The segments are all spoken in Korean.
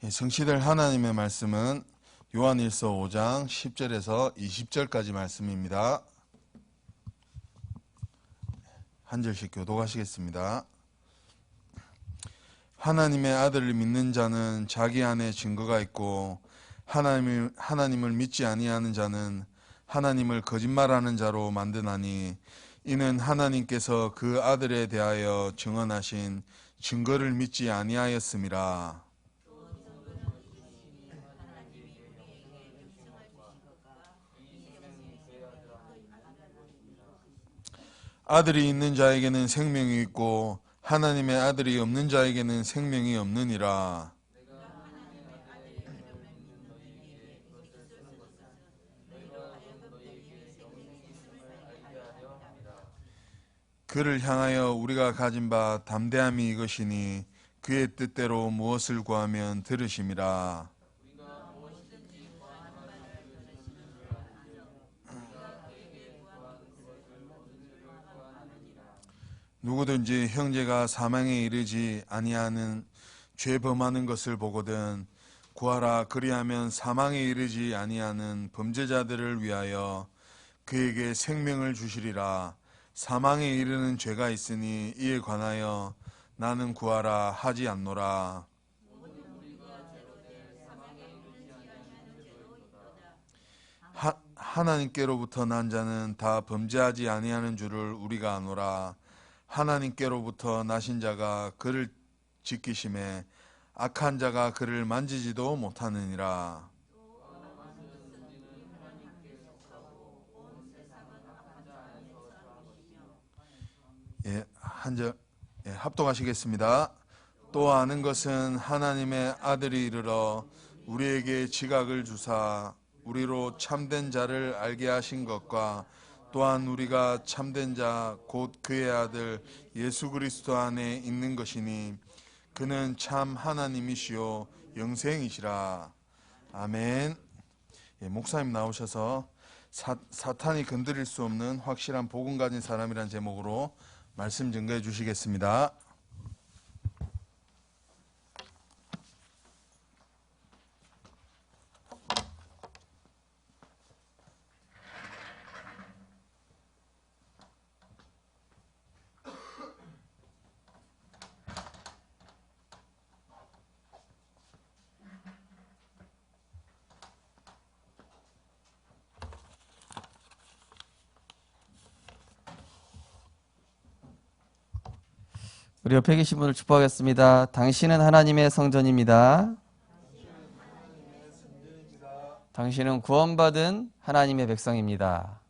성취될 하나님의 말씀은 요한일서 5장 10절에서 20절까지 말씀입니다. 한 절씩 교독하시겠습니다. 하나님의 아들을 믿는 자는 자기 안에 증거가 있고 하나님을 믿지 아니하는 자는 하나님을 거짓말하는 자로 만드나니 이는 하나님께서 그 아들에 대하여 증언하신 증거를 믿지 아니하였음이라. 아들이 있는 자에게는 생명이 있고 하나님의 아들이 없는 자에게는 생명이 없느니라. 그를 향하여 우리가 가진 바 담대함이 이것이니 그의 뜻대로 무엇을 구하면 들으심이라. 누구든지 형제가 사망에 이르지 아니하는 죄 범하는 것을 보거든 구하라. 그리하면 사망에 이르지 아니하는 범죄자들을 위하여 그에게 생명을 주시리라. 사망에 이르는 죄가 있으니 이에 관하여 나는 구하라 하지 않노라. 하나님께로부터 난 자는 다 범죄하지 아니하는 줄을 우리가 아노라. 하나님께로부터 나신 자가 그를 지키심에 악한 자가 그를 만지지도 못하느니라. 합독하시겠습니다. 또 아는 것은 하나님의 아들이 이르러 우리에게 지각을 주사 우리로 참된 자를 알게 하신 것과 또한 우리가 참된 자 곧 그의 아들 예수 그리스도 안에 있는 것이니 그는 참 하나님이시요 영생이시라. 아멘. 목사님 나오셔서 사탄이 건드릴 수 없는 확실한 복음 가진 사람이란 제목으로 말씀 증거해 주시겠습니다. 우리 옆에 계신 분을 축복하겠습니다. 당신은 하나님의 성전입니다. 당신은 구원받은 하나님의 백성입니다.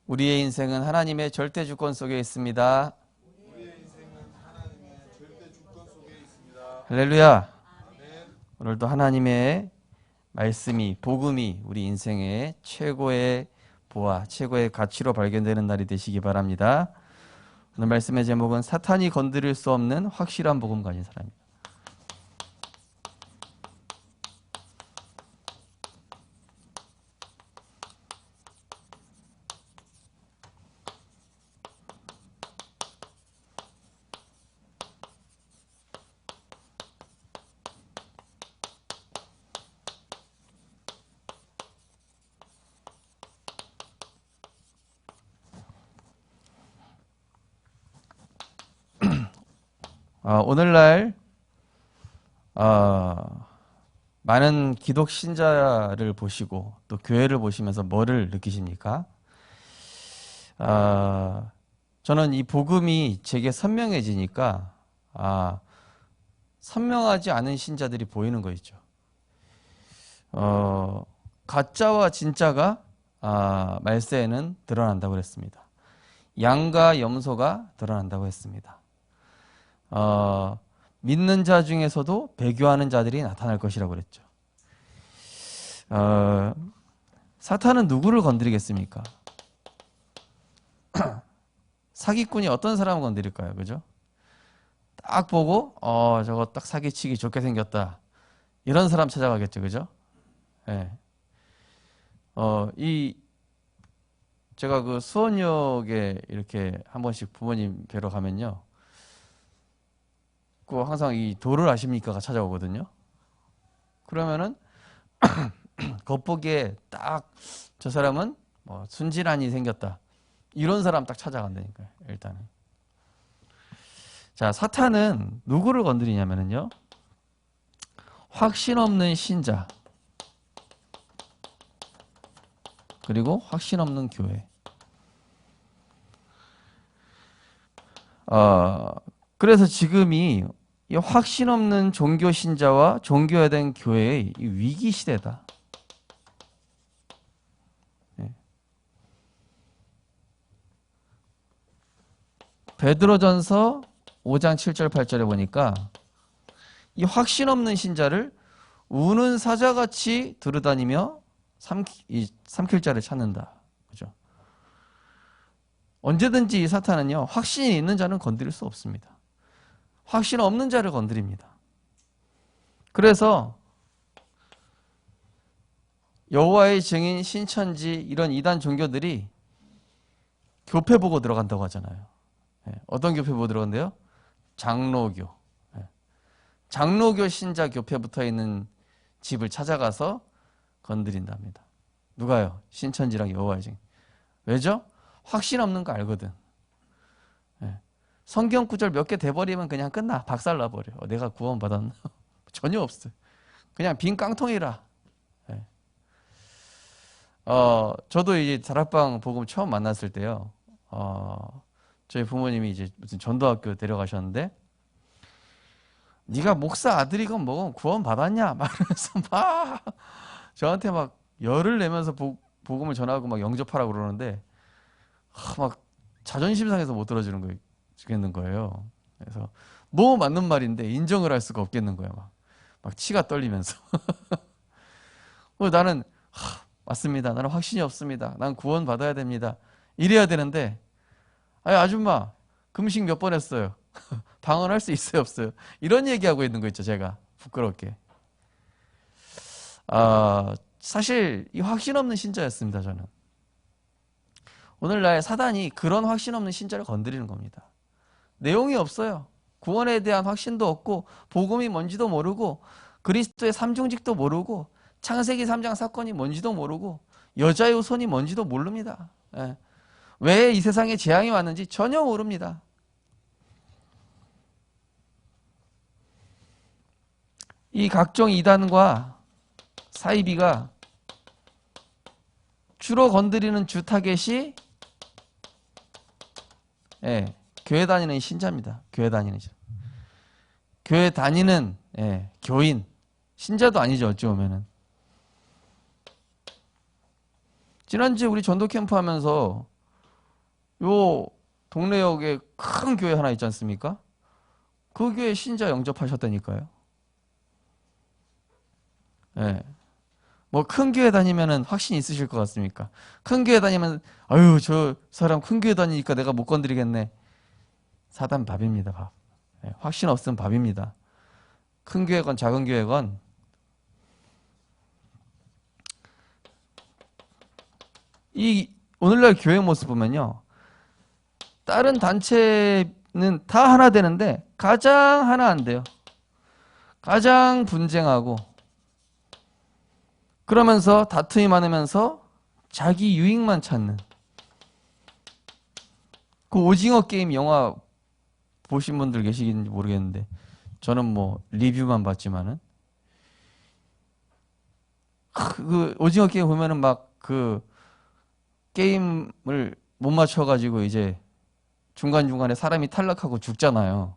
우리의 인생은 하나님의 절대 주권 속에 있습니다. 할렐루야. 오늘도 하나님의 말씀이, 복음이 우리 인생의 최고의 보아, 최고의 가치로 발견되는 날이 되시기 바랍니다. 오늘 말씀의 제목은 사탄이 건드릴 수 없는 확실한 복음 가진 사람입니다. 오늘날 많은 기독 신자를 보시고 또 교회를 보시면서 뭐를 느끼십니까? 저는 이 복음이 제게 선명해지니까 선명하지 않은 신자들이 보이는 거 있죠. 가짜와 진짜가 말세에는 드러난다고 그랬습니다. 양과 염소가 드러난다고 했습니다. 믿는 자 중에서도 배교하는 자들이 나타날 것이라고 그랬죠. 사탄은 누구를 건드리겠습니까? 사기꾼이 어떤 사람을 건드릴까요? 그죠? 딱 보고 저거 딱 사기치기 좋게 생겼다. 이런 사람 찾아가겠죠. 그죠? 네. 제가 그 수원역에 이렇게 한 번씩 부모님 뵈러 가면요. 자꾸 항상 이 도를 아십니까가 찾아오거든요. 그러면은 겉보기에 딱 저 사람은 뭐 순진한이 생겼다. 이런 사람 딱 찾아간다니까요. 일단은. 자, 사탄은 누구를 건드리냐면요. 확신 없는 신자. 그리고 확신 없는 교회. 그래서 지금이 이 확신 없는 종교 신자와 종교화된 교회의 위기 시대다. 베드로전서 5장 7절 8절에 보니까 이 확신 없는 신자를 우는 사자같이 들어다니며 삼킬 자를 찾는다. 그죠? 언제든지 이 사탄은요, 확신이 있는 자는 건드릴 수 없습니다. 확신 없는 자를 건드립니다. 그래서 여호와의 증인, 신천지 이런 이단 종교들이 교회 보고 들어간다고 하잖아요. 어떤 교회 보고 들어간대요? 장로교. 장로교 신자 교회 붙어 있는 집을 찾아가서 건드린답니다. 누가요? 신천지랑 여호와의 증인. 왜죠? 확신 없는 거 알거든. 성경 구절 몇 개 돼버리면 그냥 끝나. 박살 나버려. 내가 구원 받았나? 전혀 없어요. 그냥 빈 깡통이라. 저도 이제 다락방 복음 처음 만났을 때요. 저희 부모님이 이제 무슨 전도학교 데려가셨는데, 네가 목사 아들이건 뭐건 구원 받았냐? 말하면서 막 저한테 막 열을 내면서 복음을 전하고 막 영접하라고 그러는데, 막 자존심 상해서 못 들어주겠는 거예요. 그래서 너무 맞는 말인데 인정을 할 수가 없겠는 거예요. 막 치가 떨리면서. 나는 맞습니다. 나는 확신이 없습니다. 난 구원 받아야 됩니다. 이래야 되는데, 아줌마 금식 몇 번 했어요. 방언할 수 있어요, 없어요? 이런 얘기하고 있는 거 있죠, 제가 부끄럽게. 사실 이 확신 없는 신자였습니다, 저는. 오늘날 사단이 그런 확신 없는 신자를 건드리는 겁니다. 내용이 없어요. 구원에 대한 확신도 없고, 복음이 뭔지도 모르고, 그리스도의 삼중직도 모르고, 창세기 3장 사건이 뭔지도 모르고, 여자의 후손이 뭔지도 모릅니다. 왜 이 세상에 재앙이 왔는지 전혀 모릅니다. 이 각종 이단과 사이비가 주로 건드리는 주 타겟이 교회 다니는 신자입니다. 교회 다니는 신자. 교회 다니는 교인, 신자도 아니죠, 어찌 보면은. 지난주에 우리 전도 캠프 하면서 요 동래역에 큰 교회 하나 있지 않습니까? 그 교회 신자 영접하셨다니까요. 뭐 큰 교회 다니면은 확신이 있으실 것 같습니까? 큰 교회 다니면 저 사람 큰 교회 다니니까 내가 못 건드리겠네. 사단 밥입니다, 밥. 확신 없으면 밥입니다. 큰 교회건 작은 교회건. 이 오늘날 교회 모습 보면요, 다른 단체는 다 하나 되는데 가장 하나 안 돼요. 가장 분쟁하고, 그러면서 다툼이 많으면서 자기 유익만 찾는. 그 오징어 게임 영화 보신 분들 계시긴지 모르겠는데, 저는 뭐 리뷰만 봤지만은, 그 오징어 게임 보면은 막 그 게임을 못 맞춰가지고 이제 중간중간에 사람이 탈락하고 죽잖아요.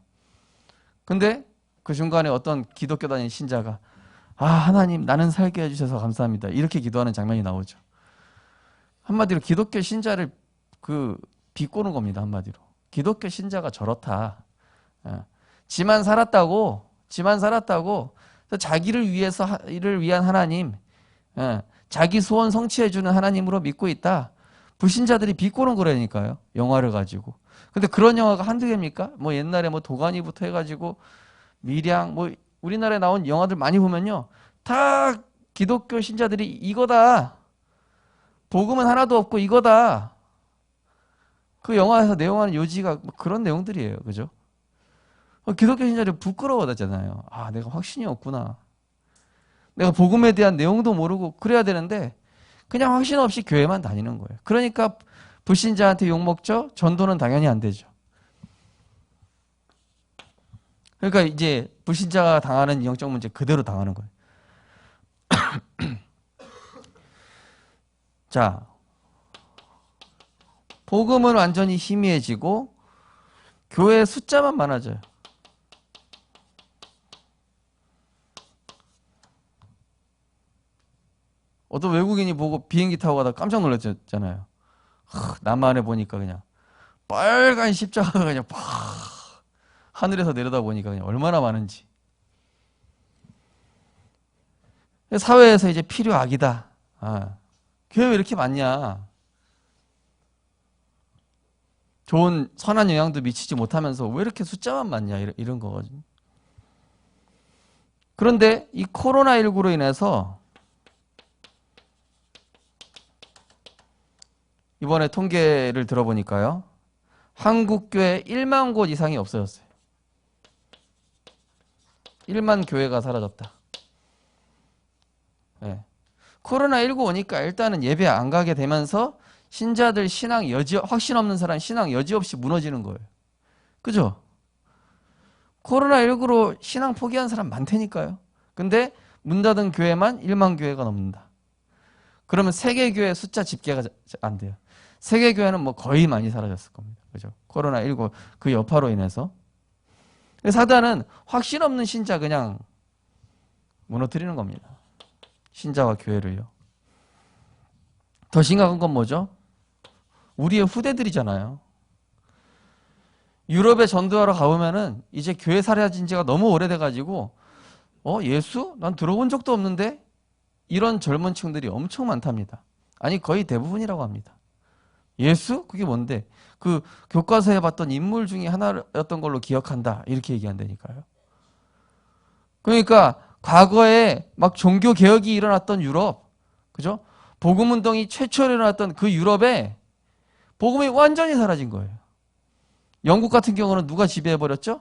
근데 그 중간에 어떤 기독교 다니는 신자가 하나님 나는 살게 해주셔서 감사합니다. 이렇게 기도하는 장면이 나오죠. 한마디로 기독교 신자를 비꼬는 겁니다. 한마디로. 기독교 신자가 저렇다. 지만 살았다고 자기를 위한 하나님, 자기 소원 성취해주는 하나님으로 믿고 있다. 불신자들이 비꼬는 거라니까요. 영화를 가지고. 근데 그런 영화가 한두 개입니까? 뭐 옛날에 뭐 도가니부터 해가지고 밀양, 뭐 우리나라에 나온 영화들 많이 보면요, 다 기독교 신자들이 이거다. 복음은 하나도 없고 이거다. 그 영화에서 내용하는 요지가 뭐 그런 내용들이에요. 그죠? 기독교 신자들이 부끄러워하잖아요. 아, 내가 확신이 없구나. 내가 복음에 대한 내용도 모르고 그래야 되는데 그냥 확신 없이 교회만 다니는 거예요. 그러니까 불신자한테 욕먹죠? 전도는 당연히 안 되죠. 그러니까 이제 불신자가 당하는 영적 문제 그대로 당하는 거예요. 자, 복음은 완전히 희미해지고 교회 숫자만 많아져요. 어떤 외국인이 보고 비행기 타고 가다 깜짝 놀랐잖아요. 남한에 보니까 그냥 빨간 십자가가 그냥 팍 하늘에서 내려다 보니까 그냥 얼마나 많은지. 사회에서 이제 필요악이다. 아, 교회 왜 이렇게 많냐? 좋은 선한 영향도 미치지 못하면서 왜 이렇게 숫자만 많냐? 이런 거거든요. 그런데 이 코로나19로 인해서 이번에 통계를 들어보니까요. 한국 교회 1만 곳 이상이 없어졌어요. 1만 교회가 사라졌다. 네. 코로나19 오니까 일단은 예배 안 가게 되면서 신자들 신앙 여지, 확신 없는 사람 신앙 여지없이 무너지는 거예요. 그죠? 코로나19로 신앙 포기한 사람 많다니까요. 근데 문 닫은 교회만 1만 교회가 넘는다. 그러면 세계교회 숫자 집계가 안 돼요. 세계교회는 뭐 거의 많이 사라졌을 겁니다. 그죠? 코로나19 그 여파로 인해서. 사단은 확신 없는 신자 그냥 무너뜨리는 겁니다. 신자와 교회를요. 더 심각한 건 뭐죠? 우리의 후대들이잖아요. 유럽에 전도하러 가보면은 이제 교회 사라진 지가 너무 오래돼가지고 예수? 난 들어본 적도 없는데? 이런 젊은 층들이 엄청 많답니다. 아니 거의 대부분이라고 합니다. 예수? 그게 뭔데? 그 교과서에 봤던 인물 중에 하나였던 걸로 기억한다. 이렇게 얘기한다니까요. 그러니까 과거에 막 종교 개혁이 일어났던 유럽, 그죠? 복음 운동이 최초로 일어났던 그 유럽에 복음이 완전히 사라진 거예요. 영국 같은 경우는 누가 지배해버렸죠?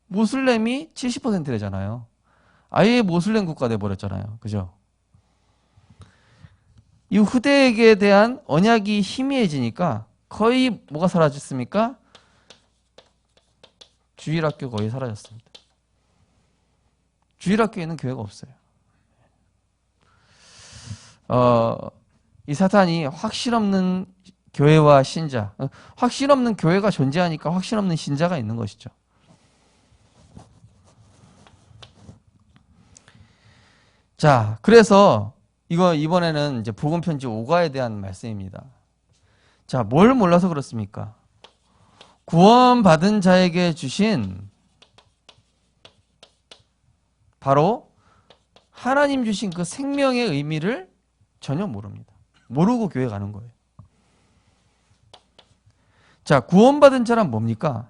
모슬렘이 70%래잖아요. 아예 모슬렘 국가 돼버렸잖아요. 그죠? 이 후대에게 대한 언약이 희미해지니까 거의 뭐가 사라졌습니까? 주일학교 거의 사라졌습니다. 주일학교에는 교회가 없어요. 이 사탄이 확신 없는 교회와 신자, 확신 없는 교회가 존재하니까 확신 없는 신자가 있는 것이죠. 자, 그래서 이번에는 이제 복음 편지 5가에 대한 말씀입니다. 자, 뭘 몰라서 그렇습니까? 구원받은 자에게 주신 바로 하나님 주신 그 생명의 의미를 전혀 모릅니다. 모르고 교회 가는 거예요. 자, 구원받은 자란 뭡니까?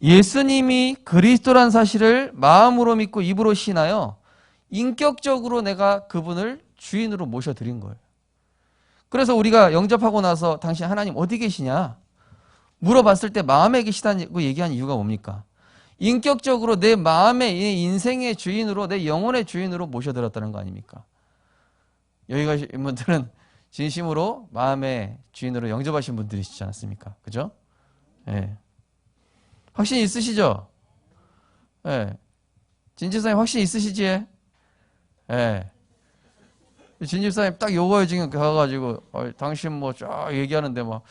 예수님이 그리스도란 사실을 마음으로 믿고 입으로 신하여 인격적으로 내가 그분을 주인으로 모셔드린 거예요. 그래서 우리가 영접하고 나서 당신 하나님 어디 계시냐? 물어봤을 때 마음에 계시다고 얘기한 이유가 뭡니까? 인격적으로 내 마음의, 내 인생의 주인으로, 내 영혼의 주인으로 모셔드렸다는 거 아닙니까? 여기 가신 분들은 진심으로 마음의 주인으로 영접하신 분들이시지 않습니까? 그죠? 예. 확신 있으시죠? 예. 진집사님 확신 있으시지? 예. 진집사님 딱 요거에 지금 가가지고 당신 뭐 쫙 얘기하는데 막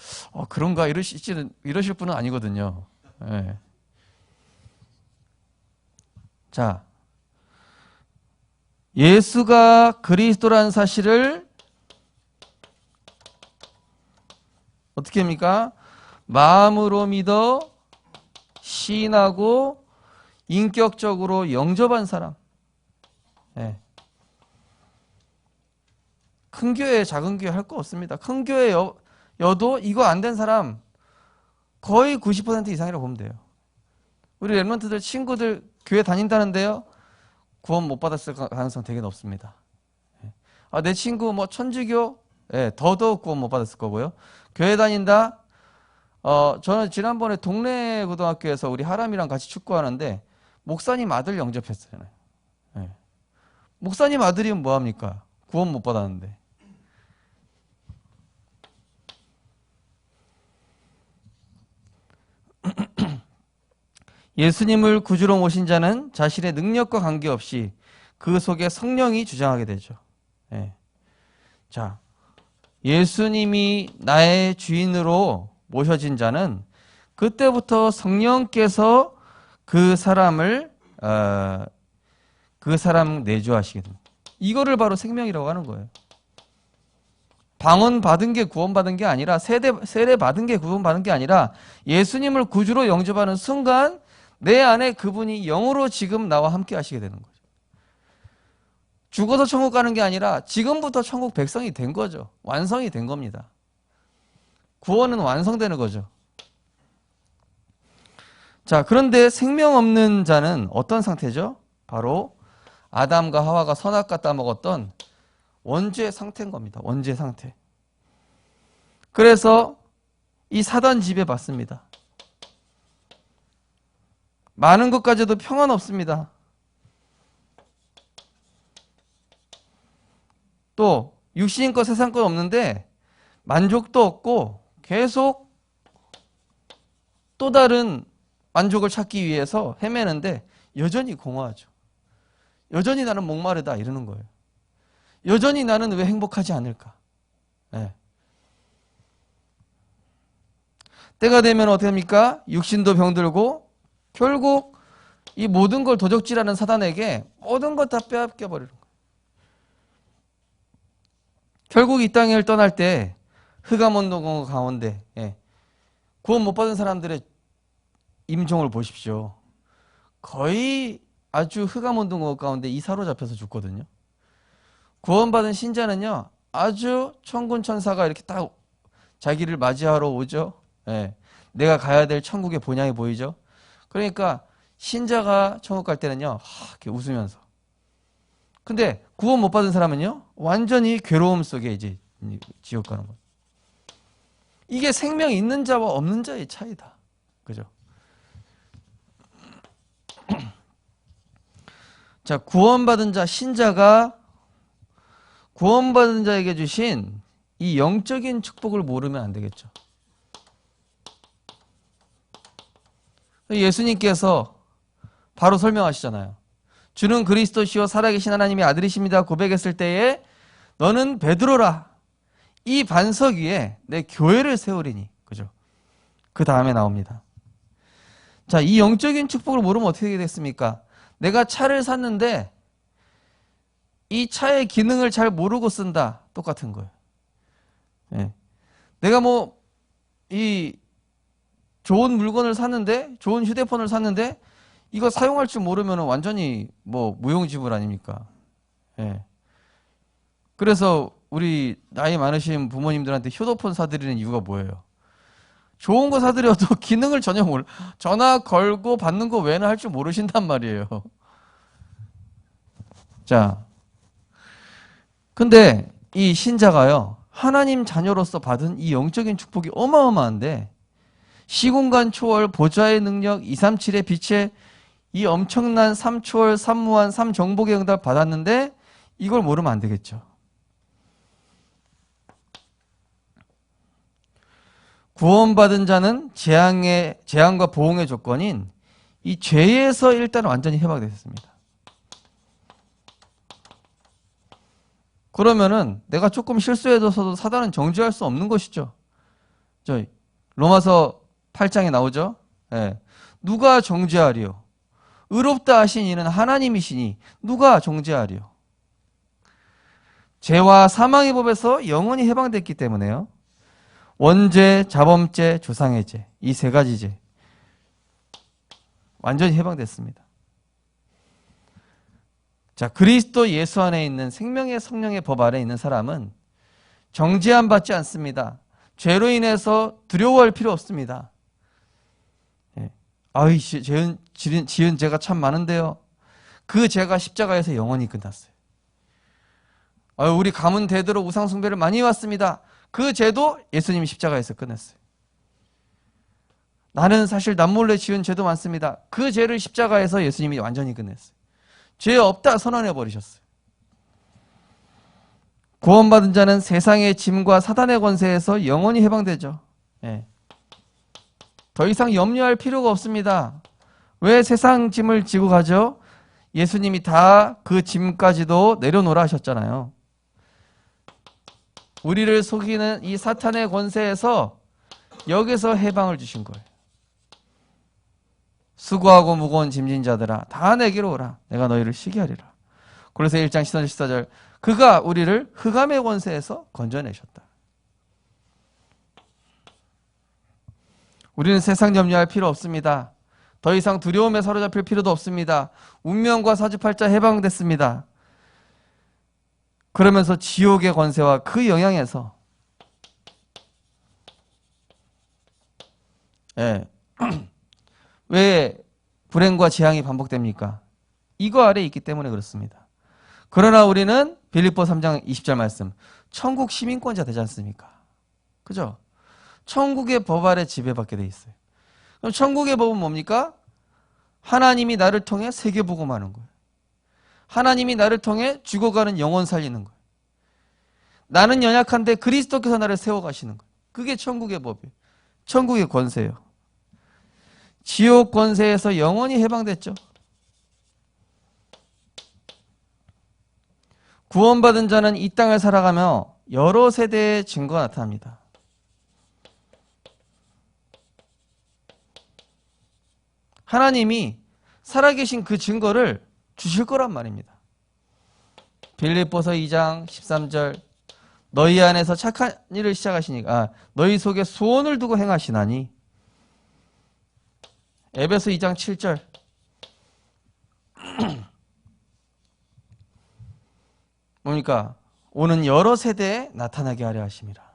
그런가 이러실 분은 아니거든요. 예. 자, 예수가 그리스도라는 사실을 어떻게 합니까? 마음으로 믿어 시인하고 인격적으로 영접한 사람. 예. 큰 교회, 작은 교회 할 거 없습니다. 큰 교회여도 이거 안 된 사람 거의 90% 이상이라고 보면 돼요. 우리 랩런트들 친구들 교회 다닌다는데요. 구원 못 받았을 가능성 되게 높습니다. 내 친구 뭐 천주교, 더더욱 구원 못 받았을 거고요. 교회 다닌다. 저는 지난번에 동네 고등학교에서 우리 하람이랑 같이 축구하는데 목사님 아들 영접했어요. 네. 목사님 아들이면 뭐합니까? 구원 못 받았는데. 예수님을 구주로 모신 자는 자신의 능력과 관계없이 그 속에 성령이 주장하게 되죠. 네. 자, 예수님이 나의 주인으로 모셔진 자는 그때부터 성령께서 그 사람 내주하시게 됩니다. 이거를 바로 생명이라고 하는 거예요. 방언 받은 게 구원 받은 게 아니라 세례 받은 게 구원 받은 게 아니라 예수님을 구주로 영접하는 순간 내 안에 그분이 영으로 지금 나와 함께 하시게 되는 거죠. 죽어서 천국 가는 게 아니라 지금부터 천국 백성이 된 거죠. 완성이 된 겁니다. 구원은 완성되는 거죠. 자, 그런데 생명 없는 자는 어떤 상태죠? 바로 아담과 하와가 선악과 따먹었던 원죄의 상태인 겁니다. 원죄의 상태. 그래서 이 사단 지배받습니다. 많은 것 가져도 평안 없습니다. 또 육신인 것 세상 것 없는데 만족도 없고 계속 또 다른 만족을 찾기 위해서 헤매는데 여전히 공허하죠. 여전히 나는 목마르다 이러는 거예요. 여전히 나는 왜 행복하지 않을까? 네. 때가 되면 어떻게 합니까? 육신도 병들고 결국 이 모든 걸 도적질하는 사단에게 모든 걸 다 빼앗겨 버리는 거예요. 결국 이 땅을 떠날 때 흑암온도 가운데 구원 못 받은 사람들의 임종을 보십시오. 거의 아주 흑암온도 가운데 이 사로잡혀서 죽거든요. 구원받은 신자는요, 아주 천군 천사가 이렇게 딱 자기를 맞이하러 오죠. 내가 가야 될 천국의 본향이 보이죠. 그러니까 신자가 천국 갈 때는요, 이렇게 웃으면서. 근데 구원 못 받은 사람은요, 완전히 괴로움 속에 이제 지옥 가는 거예요. 이게 생명이 있는 자와 없는 자의 차이다. 그죠? 자, 구원받은 자, 신자가 구원받은 자에게 주신 이 영적인 축복을 모르면 안 되겠죠. 예수님께서 바로 설명하시잖아요. 주는 그리스도시요 살아계신 하나님의 아들이십니다 고백했을 때에 너는 베드로라. 이 반석 위에 내 교회를 세우리니. 그죠? 그 다음에 나옵니다. 자, 이 영적인 축복을 모르면 어떻게 되겠습니까? 내가 차를 샀는데 이 차의 기능을 잘 모르고 쓴다. 똑같은 거예요. 내가 이 좋은 물건을 샀는데, 좋은 휴대폰을 샀는데 이거 사용할 줄 모르면 완전히 무용지물 아닙니까? 그래서 우리 나이 많으신 부모님들한테 휴대폰 사드리는 이유가 뭐예요? 좋은 거 사드려도 기능을 전혀 몰라. 전화 걸고 받는 거 외에는 할 줄 모르신단 말이에요. 자, 근데 이 신자가요, 하나님 자녀로서 받은 이 영적인 축복이 어마어마한데 시공간 초월, 보좌의 능력, 237의 빛의 이 엄청난 3초월, 3무한, 3정복의 응답 받았는데 이걸 모르면 안 되겠죠. 구원받은 자는 재앙과 보응의 조건인 이 죄에서 일단 완전히 해방됐습니다. 그러면은 내가 조금 실수해서도 사단은 정죄할 수 없는 것이죠. 로마서 8장에 나오죠. 누가 정죄하리요? 의롭다 하신 이는 하나님이시니 누가 정죄하리요? 죄와 사망의 법에서 영원히 해방됐기 때문에요. 원죄, 자범죄, 조상의 죄, 이 세 가지 죄 완전히 해방됐습니다. 자, 그리스도 예수 안에 있는 생명의 성령의 법 아래 있는 사람은 정죄함 받지 않습니다. 죄로 인해서 두려워할 필요 없습니다. 지은 죄가 참 많은데요. 그 죄가 십자가에서 영원히 끝났어요. 우리 가문 대대로 우상 숭배를 많이 해왔습니다. 그 죄도 예수님이 십자가에서 끝냈어요. 나는 사실 남몰래 지은 죄도 많습니다. 그 죄를 십자가에서 예수님이 완전히 끝냈어요. 죄 없다 선언해 버리셨어요. 구원받은 자는 세상의 짐과 사단의 권세에서 영원히 해방되죠. 예. 더 이상 염려할 필요가 없습니다. 왜 세상 짐을 지고 가죠? 예수님이 다 그 짐까지도 내려놓으라 하셨잖아요. 우리를 속이는 이 사탄의 권세에서 여기서 해방을 주신 거예요. 수고하고 무거운 짐진 자들아 다 내게로 오라. 내가 너희를 쉬게 하리라. 골로새 1장 13절 14절 그가 우리를 흑암의 권세에서 건져내셨다. 우리는 세상 염려할 필요 없습니다. 더 이상 두려움에 사로잡힐 필요도 없습니다. 운명과 사주팔자 해방됐습니다. 그러면서 지옥의 권세와 그 영향에서 왜 불행과 재앙이 반복됩니까? 이거 아래 있기 때문에 그렇습니다. 그러나 우리는 빌립보 3장 20절 말씀 천국 시민권자 되지 않습니까? 그죠? 천국의 법 아래 지배받게 돼 있어요. 그럼 천국의 법은 뭡니까? 하나님이 나를 통해 세계복음하는 거예요. 하나님이 나를 통해 죽어가는 영혼 살리는 거예요. 나는 연약한데 그리스도께서 나를 세워가시는 거예요. 그게 천국의 법이에요. 천국의 권세예요. 지옥 권세에서 영원히 해방됐죠. 구원받은 자는 이 땅을 살아가며 여러 세대의 증거가 나타납니다. 하나님이 살아계신 그 증거를 주실 거란 말입니다. 빌립보서 2장 13절 너희 안에서 착한 일을 시작하시니까 너희 속에 소원을 두고 행하시나니 에베소 2장 7절 뭡니까? 오는 여러 세대에 나타나게 하려 하심이라.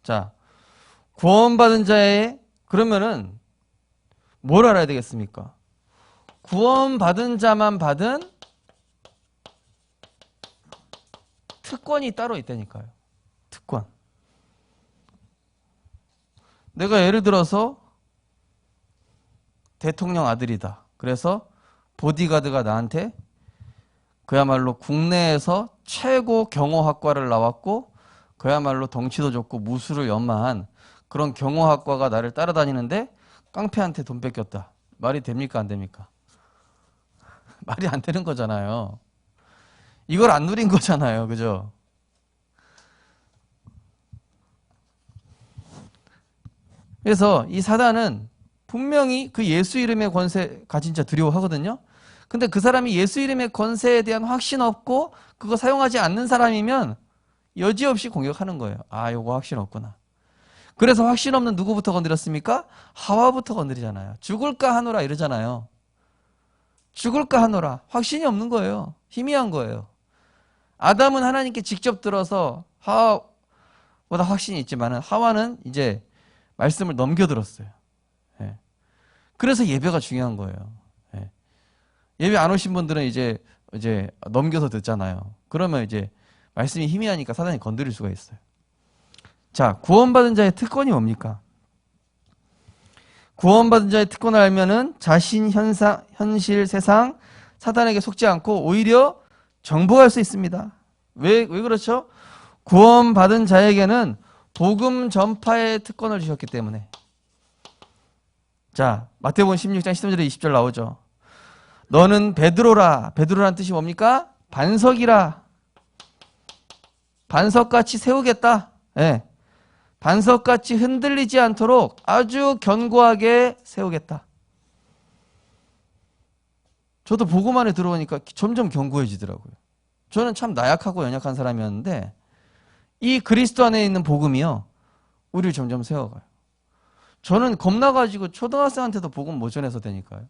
자, 구원받은 자의 그러면은 뭘 알아야 되겠습니까? 구원받은 자만 받은 특권이 따로 있다니까요. 특권. 내가 예를 들어서 대통령 아들이다. 그래서 보디가드가 나한테 그야말로 국내에서 최고 경호학과를 나왔고 그야말로 덩치도 좋고 무술을 연마한 그런 경호학과가 나를 따라다니는데 깡패한테 돈 뺏겼다. 말이 됩니까? 안 됩니까? 말이 안 되는 거잖아요. 이걸 안 누린 거잖아요. 그죠? 그래서 이 사단은 분명히 그 예수 이름의 권세 가진 자 두려워하거든요. 근데 그 사람이 예수 이름의 권세에 대한 확신 없고 그거 사용하지 않는 사람이면 여지없이 공격하는 거예요. 아, 요거 확신 없구나. 그래서 확신 없는 누구부터 건드렸습니까? 하와부터 건드리잖아요. 죽을까 하노라 이러잖아요. 죽을까 하노라. 확신이 없는 거예요. 희미한 거예요. 아담은 하나님께 직접 들어서 하와보다 확신이 있지만 하와는 이제 말씀을 넘겨들었어요. 예. 그래서 예배가 중요한 거예요. 예. 예배 안 오신 분들은 이제 넘겨서 듣잖아요. 그러면 이제 말씀이 희미하니까 사단이 건드릴 수가 있어요. 자, 구원받은 자의 특권이 뭡니까? 구원받은 자의 특권을 알면은 자신, 현실, 세상, 사단에게 속지 않고 오히려 정복할 수 있습니다. 왜 그렇죠? 구원받은 자에게는 복음 전파의 특권을 주셨기 때문에. 자, 마태복음 16장 13절에 20절 나오죠. 너는 베드로라. 베드로라는 뜻이 뭡니까? 반석이라. 반석같이 세우겠다. 예. 반석같이 흔들리지 않도록 아주 견고하게 세우겠다. 저도 복음 안에 들어오니까 점점 견고해지더라고요. 저는 참 나약하고 연약한 사람이었는데 이 그리스도 안에 있는 복음이요. 우리를 점점 세워가요. 저는 겁나가지고 초등학생한테도 복음 못 전해서 되니까요.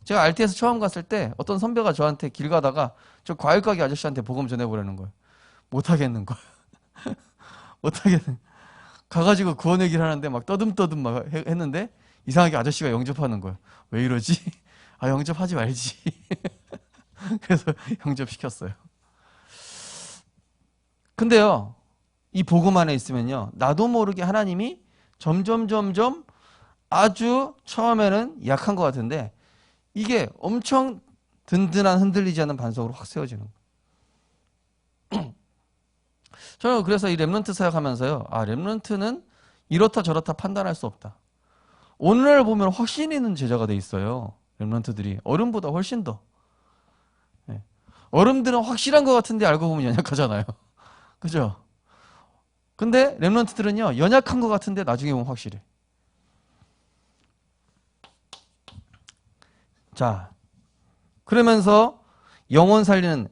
제가 RT에서 처음 갔을 때 어떤 선배가 저한테 길 가다가 저 과일 가게 아저씨한테 복음 전해보라는 거예요. 못하겠는 거예요. 못하겠는. 가가지고 구원 얘기를 하는데 막 떠듬떠듬 막 했는데 이상하게 아저씨가 영접하는 거예요. 왜 이러지? 아, 영접하지 말지. 그래서 영접시켰어요. 근데요, 이 복음 안에 있으면요, 나도 모르게 하나님이 점점 아주 처음에는 약한 것 같은데 이게 엄청 든든한 흔들리지 않는 반석으로 확 세워지는 거예요. 저는 그래서 이 렘넌트 사역하면서요, 아, 렘넌트는 이렇다 저렇다 판단할 수 없다. 오늘날 보면 확신 있는 제자가 돼 있어요. 렘넌트들이 어른보다 훨씬 더. 네. 어른들은 확실한 것 같은데 알고 보면 연약하잖아요. 그죠? 근데 렘넌트들은요, 연약한 것 같은데 나중에 보면 확실해. 자, 그러면서 영혼 살리는,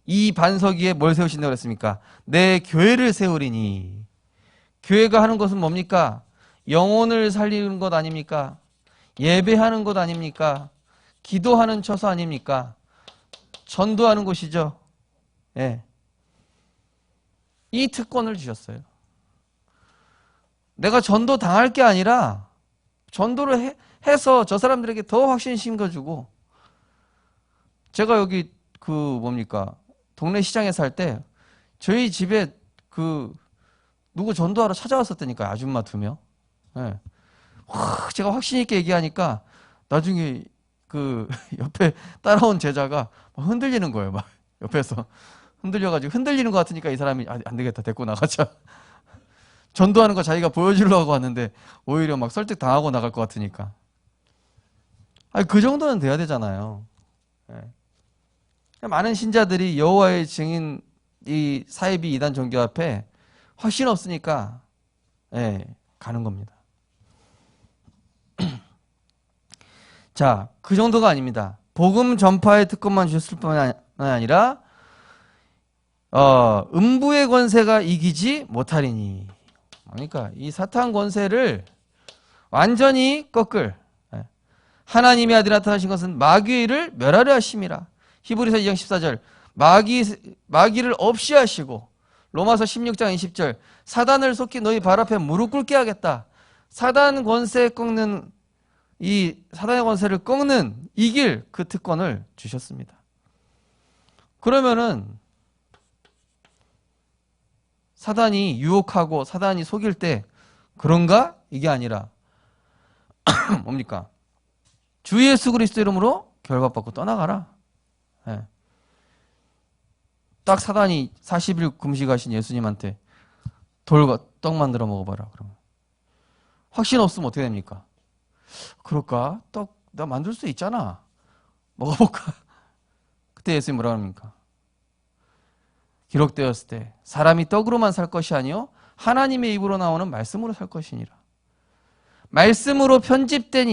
이 반석 위에 뭘 세우신다고 그랬습니까? 내 교회를 세우리니. 교회가 하는 것은 뭡니까? 영혼을 살리는 것 아닙니까? 예배하는 것 아닙니까? 기도하는 처소 아닙니까? 전도하는 곳이죠. 예. 이 특권을 주셨어요. 내가 전도 당할 게 아니라 전도를 해서 저 사람들에게 더 확신 심겨주고, 제가 여기 동네 시장에 살 때 저희 집에 누구 전도하러 찾아왔었다니까요. 아줌마 2명. 예. 제가 확신 있게 얘기하니까 나중에 옆에 따라온 제자가 막 흔들리는 거예요. 막 옆에서 흔들려가지고 흔들리는 것 같으니까 이 사람이 안 되겠다, 데리고 나가자. 전도하는 거 자기가 보여주려고 하는데 오히려 막 설득 당하고 나갈 것 같으니까. 그 정도는 돼야 되잖아요. 예. 많은 신자들이 여호와의 증인 이 사이비 이단 종교 앞에 확신 없으니까 가는 겁니다. 자, 그 정도가 아닙니다. 복음 전파의 특권만 주셨을 뿐만 아니라 음부의 권세가 이기지 못하리니. 그러니까 이 사탄 권세를 완전히 꺾을, 하나님의 아들 나타나신 것은 마귀의 일을 멸하려 하심이라. 히브리서 2장 14절 마귀를 없이 하시고, 로마서 16장 20절 사단을 속히 너희 발 앞에 무릎 꿇게 하겠다. 사단의 권세를 꺾는 이길 그 특권을 주셨습니다. 그러면은 사단이 유혹하고 사단이 속일 때 그런가? 이게 아니라 뭡니까? 주 예수 그리스도 이름으로 결박받고 떠나가라. 딱 사단이 40일 금식하신 예수님한테 돌과 떡 만들어 먹어봐라. 그러면 확신 없으면 어떻게 됩니까? 그럴까? 떡 나 만들 수 있잖아. 먹어볼까? 그때 예수님 뭐라 합니까? 기록되었을 때 사람이 떡으로만 살 것이 아니요 하나님의 입으로 나오는 말씀으로 살 것이니라. 말씀 편집된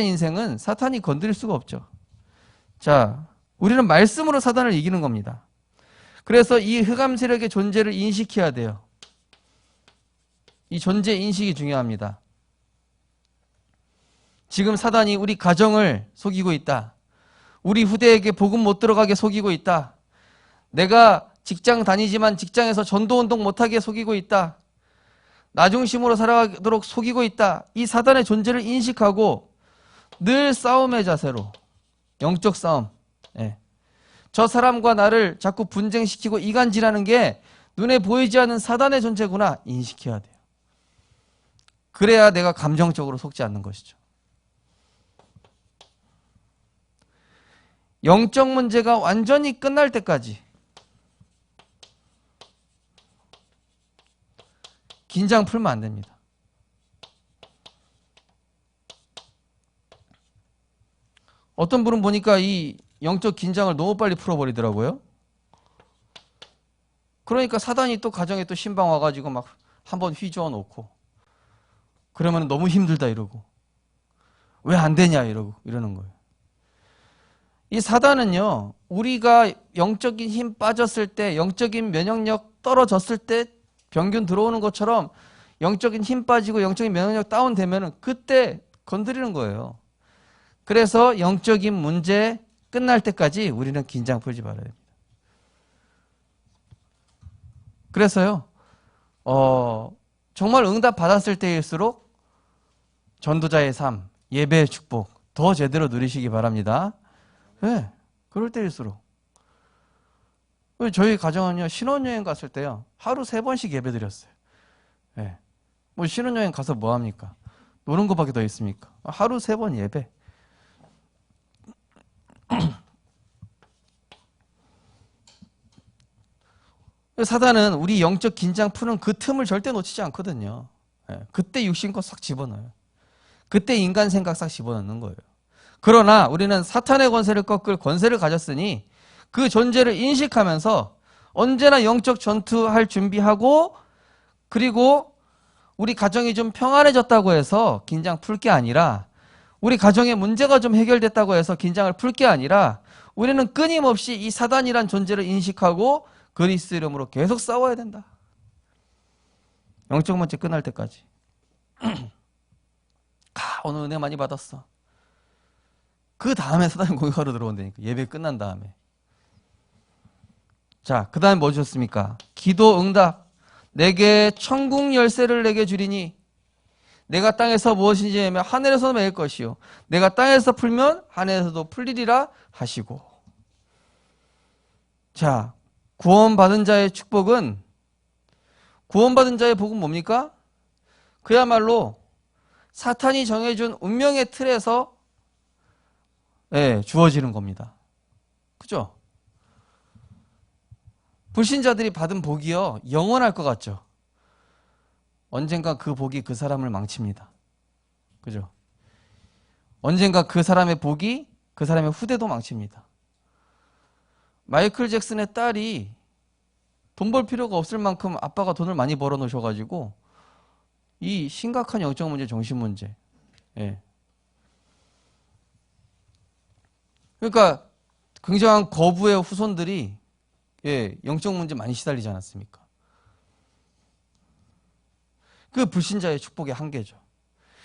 인생은 사탄이 건드릴 수가 없죠. 자, 우리는 말씀으로 사단을 이기는 겁니다. 그래서 이 흑암 세력의 존재를 인식해야 돼요. 이 존재 인식이 중요합니다. 지금 사단이 우리 가정을 속이고 있다. 우리 후대에게 복음 못 들어가게 속이고 있다. 내가 직장 다니지만 직장에서 전도운동 못하게 속이고 있다. 나 중심으로 살아가도록 속이고 있다. 이 사단의 존재를 인식하고 늘 싸움의 자세로, 영적 싸움, 저 사람과 나를 자꾸 분쟁시키고 이간질하는 게 눈에 보이지 않는 사단의 존재구나 인식해야 돼요. 그래야 내가 감정적으로 속지 않는 것이죠. 영적 문제가 완전히 끝날 때까지 긴장 풀면 안 됩니다. 어떤 분은 보니까 이 영적 긴장을 너무 빨리 풀어버리더라고요. 그러니까 사단이 또 가정에 또 신방 와가지고 막 한번 휘저어 놓고, 그러면 너무 힘들다 이러고, 왜 안 되냐 이러는 거예요. 이 사단은요, 우리가 영적인 힘 빠졌을 때, 영적인 면역력 떨어졌을 때 병균 들어오는 것처럼 영적인 힘 빠지고 영적인 면역력 다운되면 그때 건드리는 거예요. 그래서 영적인 문제 끝날 때까지 우리는 긴장 풀지 말아야 됩니다. 그래서요, 정말 응답 받았을 때일수록 전도자의 삶, 예배의 축복 더 제대로 누리시기 바랍니다. 그럴 때일수록. 저희 가정은요, 신혼여행 갔을 때요, 하루 3번씩 예배 드렸어요. 예. 뭐 신혼여행 가서 뭐 합니까? 노는 것밖에 더 있습니까? 하루 3번 예배. 사단은 우리 영적 긴장 푸는 그 틈을 절대 놓치지 않거든요. 예. 그때 육신껏 싹 집어넣어요. 그때 인간 생각 싹 집어넣는 거예요. 그러나 우리는 사탄의 권세를 꺾을 권세를 가졌으니 그 존재를 인식하면서 언제나 영적 전투할 준비하고, 그리고 우리 가정이 좀 평안해졌다고 해서 긴장 풀 게 아니라, 우리 가정에 문제가 좀 해결됐다고 해서 긴장을 풀 게 아니라, 우리는 끊임없이 이 사단이란 존재를 인식하고 그리스도 이름으로 계속 싸워야 된다. 영적 문제 끝날 때까지. 오늘 은혜 많이 받았어. 그 다음에 사단이 공격하러 들어온다니까. 예배 끝난 다음에. 자, 그 다음에 뭐 주셨습니까? 기도 응답. 내게 천국 열쇠를 내게 주리니 내가 땅에서 무엇인지 매면 하늘에서 매일 것이요 내가 땅에서 풀면 하늘에서도 풀리리라 하시고. 자, 구원받은 자의 축복은, 구원받은 자의 복은 뭡니까? 그야말로 사탄이 정해준 운명의 틀에서 주어지는 겁니다. 그죠? 불신자들이 받은 복이요, 영원할 것 같죠? 언젠가 그 복이 그 사람을 망칩니다. 그죠? 언젠가 그 사람의 복이 그 사람의 후대도 망칩니다. 마이클 잭슨의 딸이 돈 벌 필요가 없을 만큼 아빠가 돈을 많이 벌어 놓으셔가지고 이 심각한 영적 문제, 정신 문제. 그러니까 굉장한 거부의 후손들이 영적 문제 많이 시달리지 않았습니까? 그 불신자의 축복의 한계죠.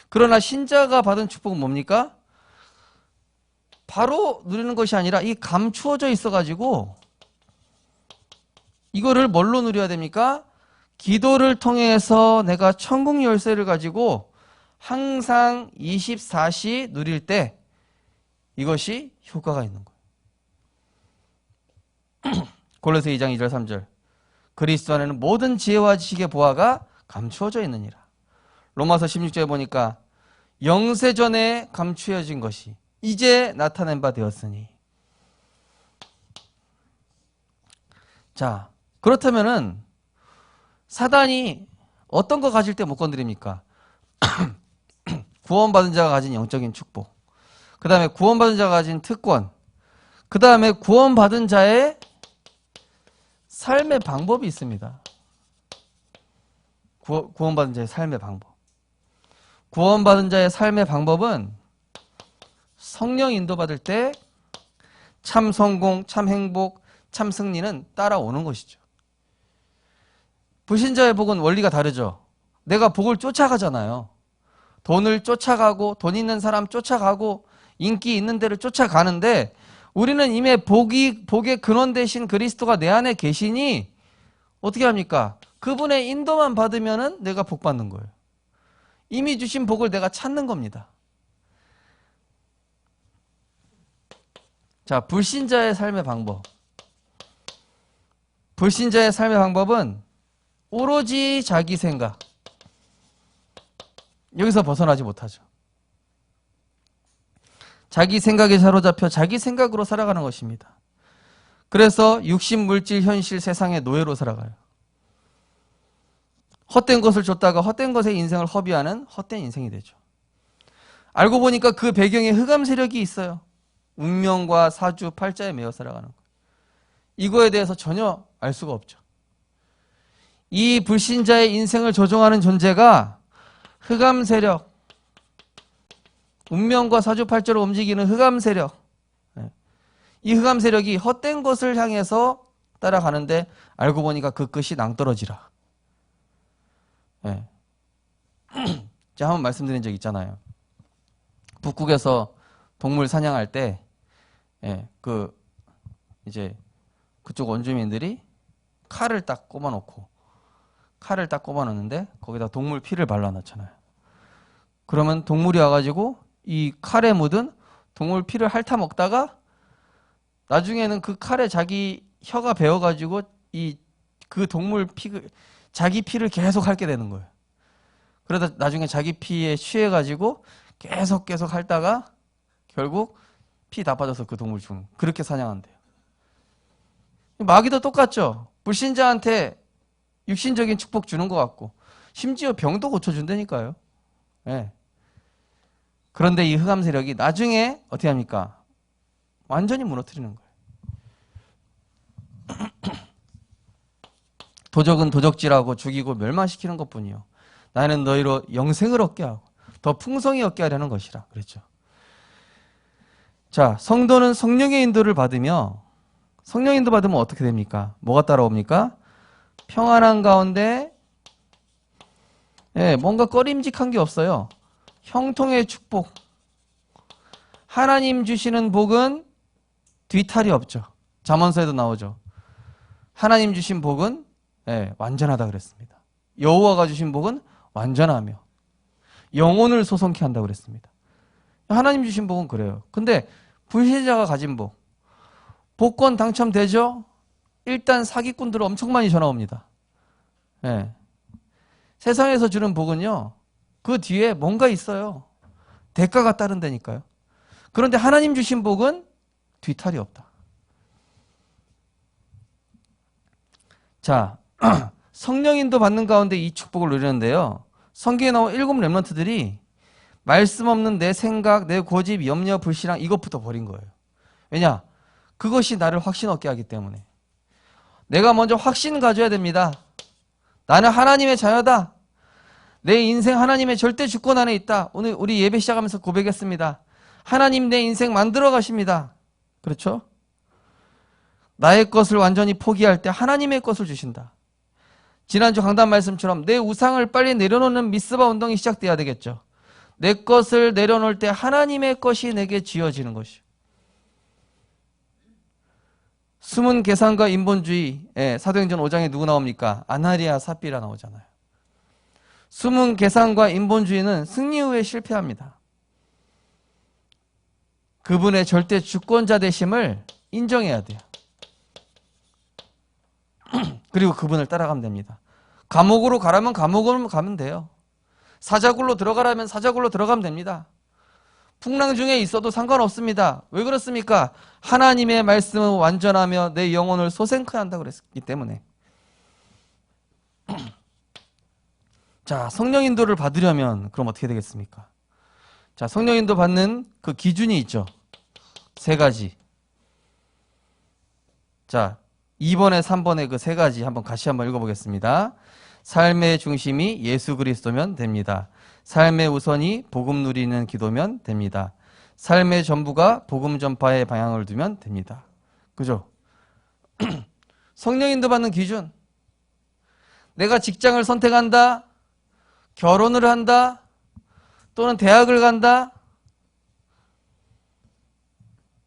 그러나 신자가 받은 축복은 뭡니까? 바로 누리는 것이 아니라 이 감추어져 있어가지고 이거를 뭘로 누려야 됩니까? 기도를 통해서 내가 천국 열쇠를 가지고 항상 24시 누릴 때 이것이 효과가 있는 거예요. 골로새 2장 2절 3절. 그리스도 안에는 모든 지혜와 지식의 보화가 감추어져 있느니라. 로마서 16절에 보니까 영세전에 감추어진 것이 이제 나타낸 바 되었으니. 자, 그렇다면은 사단이 어떤 거 가질 때 못 건드립니까? 구원받은 자가 가진 영적인 축복, 그 다음에 구원받은 자가 가진 특권, 그 다음에 구원받은 자의 삶의 방법이 있습니다. 구원받은 자의 삶의 방법. 구원받은 자의 삶의 방법은 성령 인도받을 때 참 성공, 참 행복, 참 승리는 따라오는 것이죠. 불신자의 복은 원리가 다르죠. 내가 복을 쫓아가잖아요. 돈을 쫓아가고, 돈 있는 사람 쫓아가고, 인기 있는 데를 쫓아가는데, 우리는 이미 복의 근원 되신 그리스도가 내 안에 계시니 어떻게 합니까? 그분의 인도만 받으면은 내가 복 받는 거예요. 이미 주신 복을 내가 찾는 겁니다. 자, 불신자의 삶의 방법. 불신자의 삶의 방법은 오로지 자기 생각. 여기서 벗어나지 못하죠. 자기 생각에 사로잡혀 자기 생각으로 살아가는 것입니다. 그래서 육신, 물질, 현실, 세상의 노예로 살아가요. 헛된 것을 줬다가 헛된 것에 인생을 허비하는 헛된 인생이 되죠. 알고 보니까 그 배경에 흑암 세력이 있어요. 운명과 사주, 팔자에 매여 살아가는 거예요. 이거에 대해서 전혀 알 수가 없죠. 이 불신자의 인생을 조종하는 존재가 흑암 세력, 운명과 사주팔자로 움직이는 흑암 세력. 이 흑암 세력이 헛된 것을 향해서 따라가는데 알고 보니까 그 끝이 낭떠러지라. 제가 한번 말씀드린 적 있잖아요. 북극에서 동물 사냥할 때, 이제 그쪽 원주민들이 칼을 딱 꼽아놓는데 거기다 동물 피를 발라놓잖아요. 그러면 동물이 와가지고 이 칼에 묻은 동물 피를 핥아 먹다가 나중에는 그 칼에 자기 혀가 베어가지고 그 동물 자기 피를 계속 핥게 되는 거예요. 그러다 나중에 자기 피에 취해가지고 계속 핥다가 결국 피 다 빠져서 그 동물 죽는, 그렇게 사냥한대요. 마귀도 똑같죠. 불신자한테 육신적인 축복 주는 것 같고 심지어 병도 고쳐준다니까요. 네. 그런데 이 흑암 세력이 나중에 어떻게 합니까? 완전히 무너뜨리는 거예요. 도적은 도적질하고 죽이고 멸망시키는 것뿐이요. 나는 너희로 영생을 얻게 하고 더 풍성히 얻게 하려는 것이라 그랬죠. 자, 성도는 성령의 인도를 받으며, 성령 인도 받으면 어떻게 됩니까? 뭐가 따라옵니까? 평안한 가운데 뭔가 꺼림직한 게 없어요. 형통의 축복. 하나님 주시는 복은 뒤탈이 없죠. 잠언서에도 나오죠. 하나님 주신 복은 완전하다 그랬습니다. 여호와가 주신 복은 완전하며 영혼을 소송케 한다고 그랬습니다. 하나님 주신 복은 그래요. 근데 불신자가 가진 복, 복권 당첨되죠? 일단 사기꾼들은 엄청 많이 전화 옵니다. 세상에서 주는 복은요, 그 뒤에 뭔가 있어요. 대가가 따른다니까요. 그런데 하나님 주신 복은 뒤탈이 없다. 자, 성령인도 받는 가운데 이 축복을 누리는데요. 성경에 나온 7 렘넌트들이 말씀 없는 내 생각, 내 고집, 염려, 불신앙 이것부터 버린 거예요. 왜냐? 그것이 나를 확신 얻게 하기 때문에. 내가 먼저 확신 가져야 됩니다. 나는 하나님의 자녀다. 내 인생 하나님의 절대 주권 안에 있다. 오늘 우리 예배 시작하면서 고백했습니다. 하나님 내 인생 만들어 가십니다. 그렇죠? 나의 것을 완전히 포기할 때 하나님의 것을 주신다. 지난주 강단 말씀처럼 내 우상을 빨리 내려놓는 미스바 운동이 시작돼야 되겠죠. 내 것을 내려놓을 때 하나님의 것이 내게 쥐어지는 것이요. 숨은 계산과 인본주의, 사도행전 5장에 누구 나옵니까? 아나리아, 삽비라 나오잖아요. 숨은 계산과 인본주의는 승리 후에 실패합니다. 그분의 절대 주권자 되심을 인정해야 돼요. 그리고 그분을 따라가면 됩니다. 감옥으로 가라면 감옥으로 가면 돼요. 사자굴로 들어가라면 사자굴로 들어가면 됩니다. 풍랑 중에 있어도 상관없습니다. 왜 그렇습니까? 하나님의 말씀은 완전하며 내 영혼을 소생케 한다고 그랬기 때문에. 자, 성령 인도를 받으려면 그럼 어떻게 되겠습니까? 자, 성령 인도 받는 그 기준이 있죠. 3가지. 자, 2번에 3번에 그 3가지 한번 같이 한번 읽어보겠습니다. 삶의 중심이 예수 그리스도면 됩니다. 삶의 우선이 복음 누리는 기도면 됩니다. 삶의 전부가 복음 전파의 방향을 두면 됩니다. 그죠? 성령 인도 받는 기준. 내가 직장을 선택한다, 결혼을 한다, 또는 대학을 간다.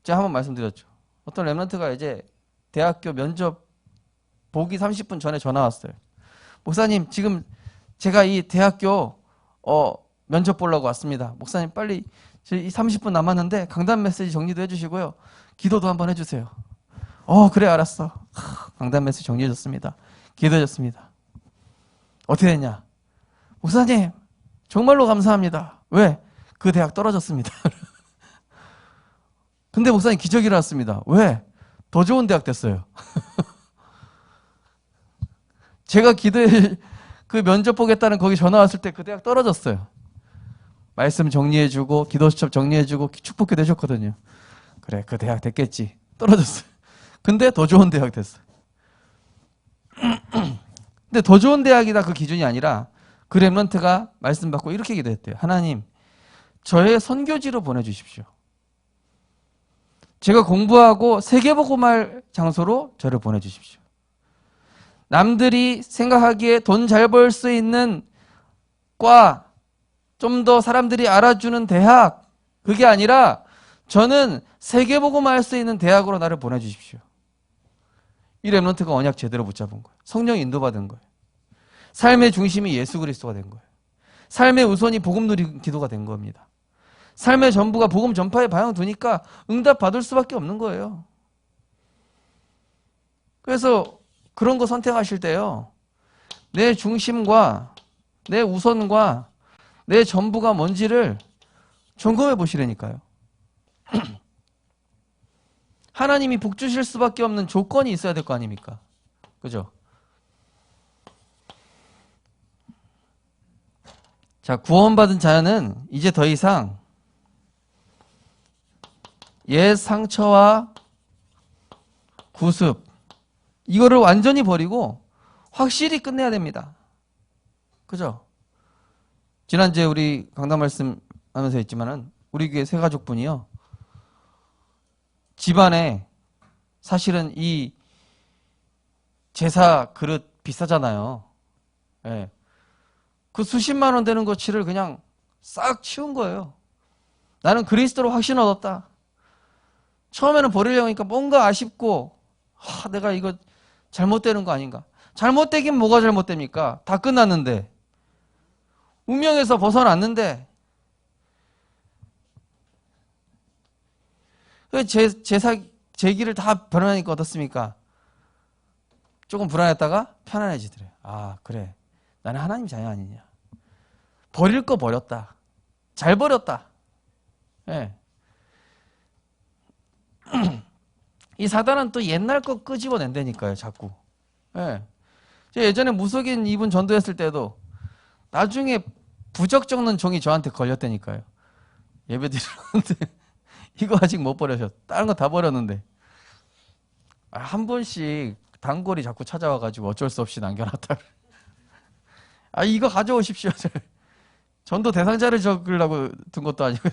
제가 한번 말씀드렸죠. 어떤 렘넌트가 이제 대학교 면접 보기 30분 전에 전화 왔어요. 목사님, 지금 제가 이 대학교 면접 보려고 왔습니다. 목사님, 빨리 이 30분 남았는데 강단 메시지 정리도 해주시고요. 기도도 한번 해주세요. 그래, 알았어. 강단 메시지 정리해줬습니다. 기도해줬습니다. 어떻게 됐냐? 목사님, 정말로 감사합니다. 왜? 그 대학 떨어졌습니다. 근데 목사님, 기적이 일어났습니다. 왜? 더 좋은 대학 됐어요. 제가 기도해 그 면접 보겠다는 거기 전화 왔을 때 그 대학 떨어졌어요. 말씀 정리해주고 기도 수첩 정리해주고 축복기도 해줬거든요. 그래, 그 대학 됐겠지. 떨어졌어요. 근데 더 좋은 대학 됐어요. 근데 더 좋은 대학이다 그 기준이 아니라 그 렘넌트가 말씀 받고 이렇게 기도했대요. 하나님, 저의 선교지로 보내주십시오. 제가 공부하고 세계복음할 장소로 저를 보내주십시오. 남들이 생각하기에 돈 잘 벌 수 있는 과, 좀 더 사람들이 알아주는 대학, 그게 아니라 저는 세계복음할 수 있는 대학으로 나를 보내주십시오. 이 렘넌트가 언약 제대로 붙잡은 거예요. 성령 인도받은 거예요. 삶의 중심이 예수 그리스도가 된 거예요. 삶의 우선이 복음 누리는 기도가 된 겁니다. 삶의 전부가 복음 전파에 방향 두니까 응답 받을 수밖에 없는 거예요. 그래서 그런 거 선택하실 때요, 내 중심과 내 우선과 내 전부가 뭔지를 점검해 보시라니까요. 하나님이 복 주실 수밖에 없는 조건이 있어야 될 거 아닙니까? 그죠? 자, 구원받은 자는 이제 더 이상 옛 상처와 구습, 이거를 완전히 버리고 확실히 끝내야 됩니다. 그죠? 지난주에 우리 강단 말씀 하면서 했지만은 우리 교회 세 가족분이요, 집안에 사실은 이 제사 그릇 비싸잖아요. 예. 그 수십만 원 되는 거치를 그냥 싹 치운 거예요. 나는 그리스도로 확신 얻었다. 처음에는 버리려고 하니까 뭔가 아쉽고, 내가 이거 잘못되는 거 아닌가. 잘못되긴 뭐가 잘못됩니까? 다 끝났는데. 운명에서 벗어났는데. 제 길을 다 변하니까 어떻습니까? 조금 불안했다가 편안해지더래요. 아, 그래. 나는 하나님 자녀 아니냐. 버릴 거 버렸다. 잘 버렸다. 예. 이 사단은 또 옛날 거 끄집어낸다니까요, 자꾸. 예. 제가 예전에 무속인 이분 전도했을 때도 나중에 부적 적는 종이 저한테 걸렸다니까요. 예배 드리는데 이거 아직 못 버려서 다른 거 다 버렸는데 한 번씩 단골이 자꾸 찾아와가지고 어쩔 수 없이 남겨놨다. 이거 가져오십시오. 전도 대상자를 적으려고 둔 것도 아니고.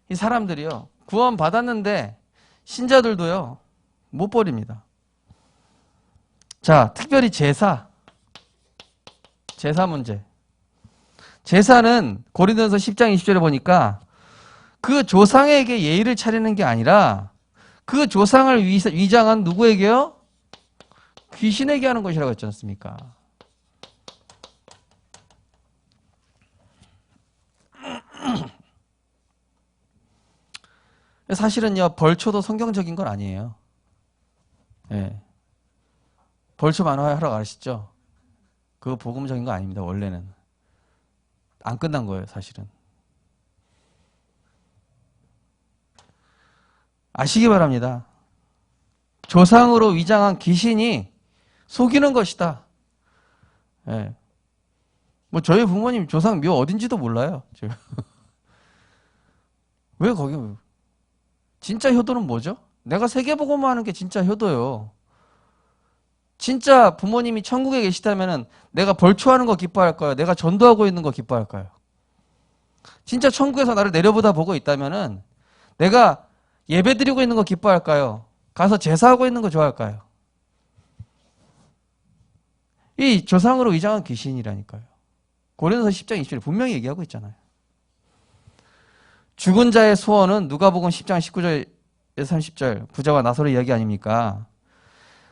이 사람들이요, 구원 받았는데 신자들도요 못 버립니다. 자, 특별히 제사 문제. 제사는 고린도전서 10장 20절에 보니까 그 조상에게 예의를 차리는 게 아니라 그 조상을 위장한 누구에게요? 귀신에게 하는 것이라고 했지 않습니까? 사실은요, 벌초도 성경적인 건 아니에요. 예. 벌초 만화하러 가시죠? 그거 복음적인 거 아닙니다, 원래는. 안 끝난 거예요, 사실은. 아시기 바랍니다. 조상으로 위장한 귀신이 속이는 것이다. 예. 뭐 저희 부모님 조상 묘 어딘지도 몰라요. 왜 거기? 진짜 효도는 뭐죠? 내가 세계복음화 하는 게 진짜 효도요. 진짜 부모님이 천국에 계시다면은 내가 벌초하는 거 기뻐할까요? 내가 전도하고 있는 거 기뻐할까요? 진짜 천국에서 나를 내려보다 보고 있다면은 내가 예배 드리고 있는 거 기뻐할까요? 가서 제사하고 있는 거 좋아할까요? 이 조상으로 위장한 귀신이라니까요. 고린도서 10장 20절에 분명히 얘기하고 있잖아요. 죽은 자의 소원은 누가복음 10장 19절 30절 부자와 나사로의 이야기 아닙니까?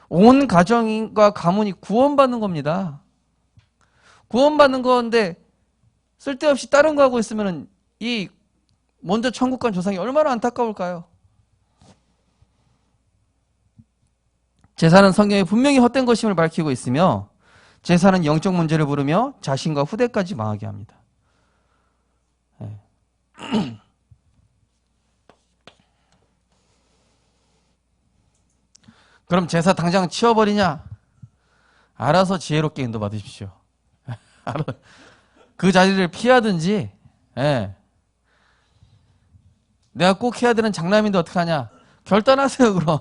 온 가정과 가문이 구원받는 겁니다. 구원받는 건데 쓸데없이 다른 거 하고 있으면 이 먼저 천국 간 조상이 얼마나 안타까울까요? 제사는 성경에 분명히 헛된 것임을 밝히고 있으며 제사는 영적 문제를 부르며 자신과 후대까지 망하게 합니다. 네. 그럼 제사 당장 치워버리냐? 알아서 지혜롭게 인도받으십시오. 그 자리를 피하든지. 예. 내가 꼭 해야 되는 장남인데 어떡하냐? 결단하세요, 그럼.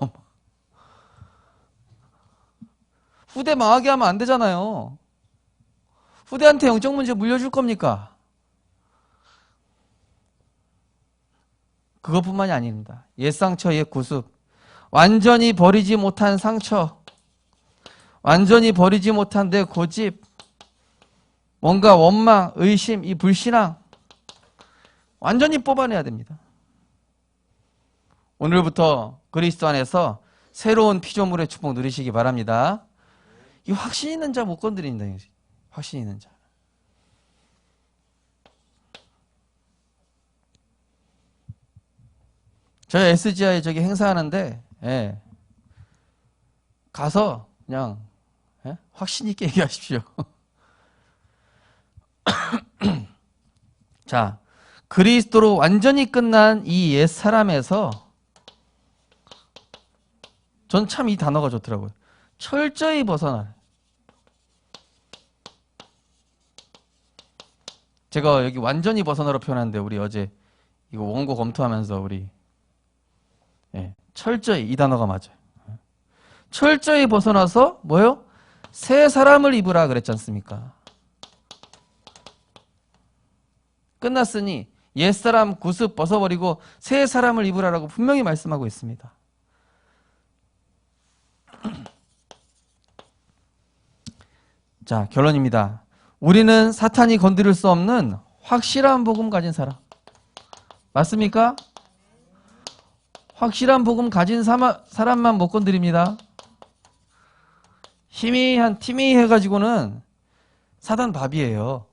후대 망하게 하면 안 되잖아요. 후대한테 영적 문제 물려줄 겁니까? 그것뿐만이 아닙니다. 옛 상처, 옛 구습. 완전히 버리지 못한 상처, 완전히 버리지 못한 내 고집, 뭔가 원망, 의심, 이 불신앙 완전히 뽑아내야 됩니다. 오늘부터 그리스도 안에서 새로운 피조물의 축복 누리시기 바랍니다. 이 확신 있는 자 못 건드린다. 확신 있는 자. 저희 SGI 저기 행사하는데, 예, 가서 그냥, 예? 확신 있게 얘기하십시오. 자, 그리스도로 완전히 끝난 이 옛 사람에서 전 참 이 단어가 좋더라고요. 철저히 벗어나. 제가 여기 완전히 벗어나로 표현하는데 우리 어제 이거 원고 검토하면서 우리 철저히 이 단어가 맞아요. 철저히 벗어나서 뭐요? 새 사람을 입으라 그랬지 않습니까? 끝났으니 옛사람 구습 벗어버리고 새 사람을 입으라라고 분명히 말씀하고 있습니다. 자, 결론입니다. 우리는 사탄이 건드릴 수 없는 확실한 복음 가진 사람. 맞습니까? 확실한 복음 가진 사람만 못 건드립니다. 희미한 티미 해가지고는 사단 밥이에요.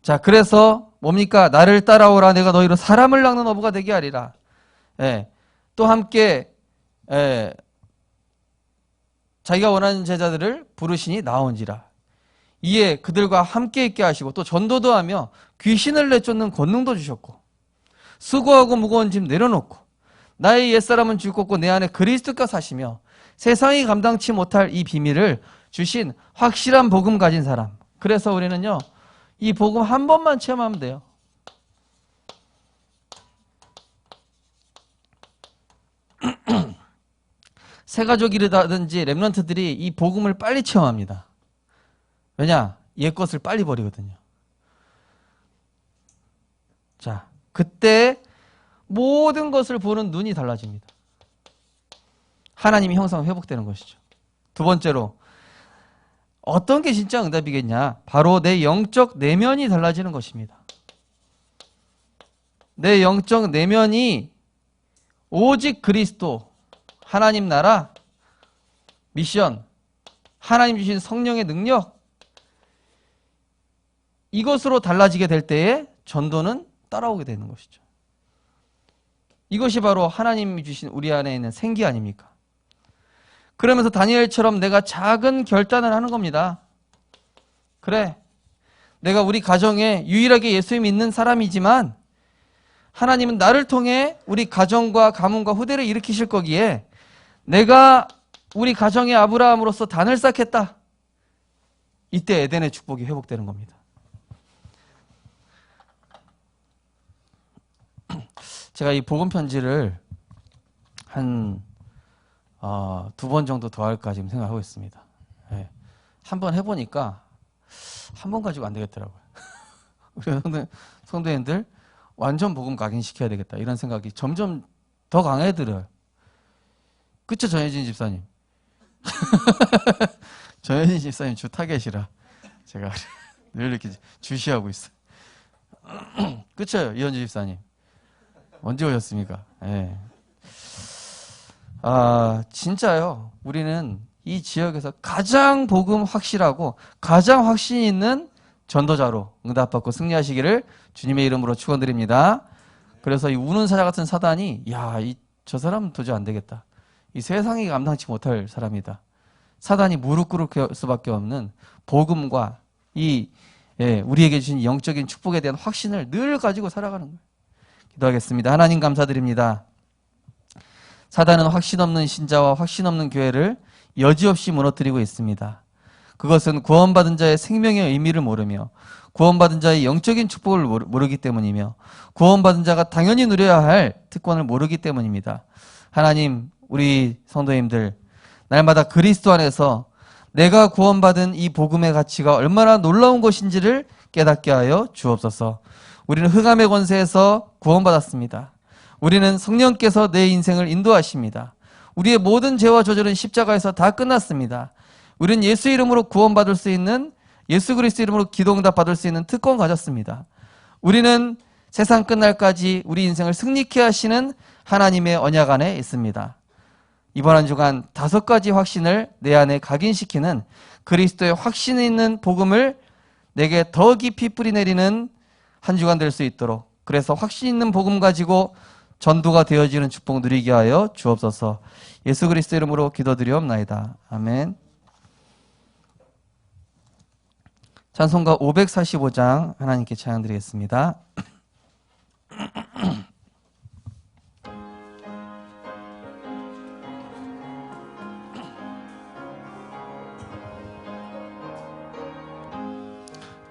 자, 그래서 뭡니까? 나를 따라오라. 내가 너희로 사람을 낚는 어부가 되게 하리라. 예. 또 함께 자기가 원하는 제자들을 부르시니 나온지라. 이에 그들과 함께 있게 하시고 또 전도도 하며 귀신을 내쫓는 권능도 주셨고 수고하고 무거운 짐 내려놓고 나의 옛사람은 죽었고 내 안에 그리스도가 사시며 세상이 감당치 못할 이 비밀을 주신 확실한 복음 가진 사람. 그래서 우리는요, 이 복음 한 번만 체험하면 돼요. 새가족이라든지 렘넌트들이 이 복음을 빨리 체험합니다. 왜냐? 옛 것을 빨리 버리거든요. 자, 그때 모든 것을 보는 눈이 달라집니다. 하나님의 형상 회복되는 것이죠. 두 번째로 어떤 게 진짜 응답이겠냐? 바로 내 영적 내면이 달라지는 것입니다. 내 영적 내면이 오직 그리스도, 하나님 나라, 미션, 하나님 주신 성령의 능력, 이것으로 달라지게 될 때에 전도는 따라오게 되는 것이죠. 이것이 바로 하나님이 주신 우리 안에 있는 생기 아닙니까? 그러면서 다니엘처럼 내가 작은 결단을 하는 겁니다. 그래, 내가 우리 가정에 유일하게 예수 믿는 사람이지만 하나님은 나를 통해 우리 가정과 가문과 후대를 일으키실 거기에 내가 우리 가정의 아브라함으로서 단을 쌓겠다. 이때 에덴의 축복이 회복되는 겁니다. 제가 이 복음 편지를 한 2번 정도 더 할까 지금 생각하고 있습니다. 네. 한 번 해보니까 한 번 가지고 안 되겠더라고요. 우리 성도님들 완전 복음 각인시켜야 되겠다 이런 생각이 점점 더 강해들어요. 그쵸, 전혜진 집사님? 전혜진 집사님 주 타겟이라 제가 늘 이렇게 주시하고 있어요. 그쵸, 이현주 집사님? 언제 오셨습니까? 네. 진짜요. 우리는 이 지역에서 가장 복음 확실하고 가장 확신 있는 전도자로 응답받고 승리하시기를 주님의 이름으로 축원드립니다. 그래서 이 우는 사자 같은 사단이 저 사람은 도저히 안 되겠다. 이 세상이 감당치 못할 사람이다. 사단이 무릎 꿇을 수밖에 없는 복음과 우리에게 주신 영적인 축복에 대한 확신을 늘 가지고 살아가는 거예요. 기도하겠습니다. 하나님 감사드립니다. 사단은 확신 없는 신자와 확신 없는 교회를 여지없이 무너뜨리고 있습니다. 그것은 구원받은 자의 생명의 의미를 모르며 구원받은 자의 영적인 축복을 모르기 때문이며 구원받은 자가 당연히 누려야 할 특권을 모르기 때문입니다. 하나님, 우리 성도님들 날마다 그리스도 안에서 내가 구원받은 이 복음의 가치가 얼마나 놀라운 것인지를 깨닫게 하여 주옵소서. 우리는 흑암의 권세에서 구원받았습니다. 우리는 성령께서 내 인생을 인도하십니다. 우리의 모든 죄와 저절은 십자가에서 다 끝났습니다. 우리는 예수 이름으로 구원받을 수 있는, 예수 그리스도 이름으로 기도응답 받을 수 있는 특권 가졌습니다. 우리는 세상 끝날까지 우리 인생을 승리케 하시는 하나님의 언약 안에 있습니다. 이번 한 주간 5가지 확신을 내 안에 각인시키는 그리스도의 확신 있는 복음을 내게 더 깊이 뿌리내리는 한 주간 될 수 있도록, 그래서 확신 있는 복음 가지고 전도가 되어지는 축복 누리게 하여 주옵소서. 예수 그리스도 이름으로 기도드리옵나이다. 아멘. 찬송가 545장 하나님께 찬양드리겠습니다.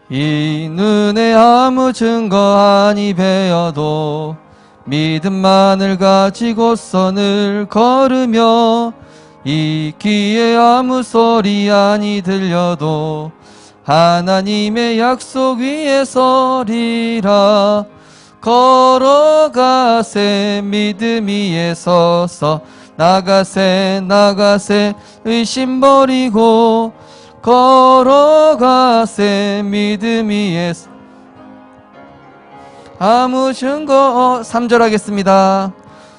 이 눈에 아무 증거 아니 배어도 믿음만을 가지고서 늘 걸으며 이 귀에 아무 소리 아니 들려도 하나님의 약속 위에 서리라. 걸어가세 믿음 위에 서서 나가세 의심 버리고 걸어가세 믿음 위에 아무 증거 3절 하겠습니다.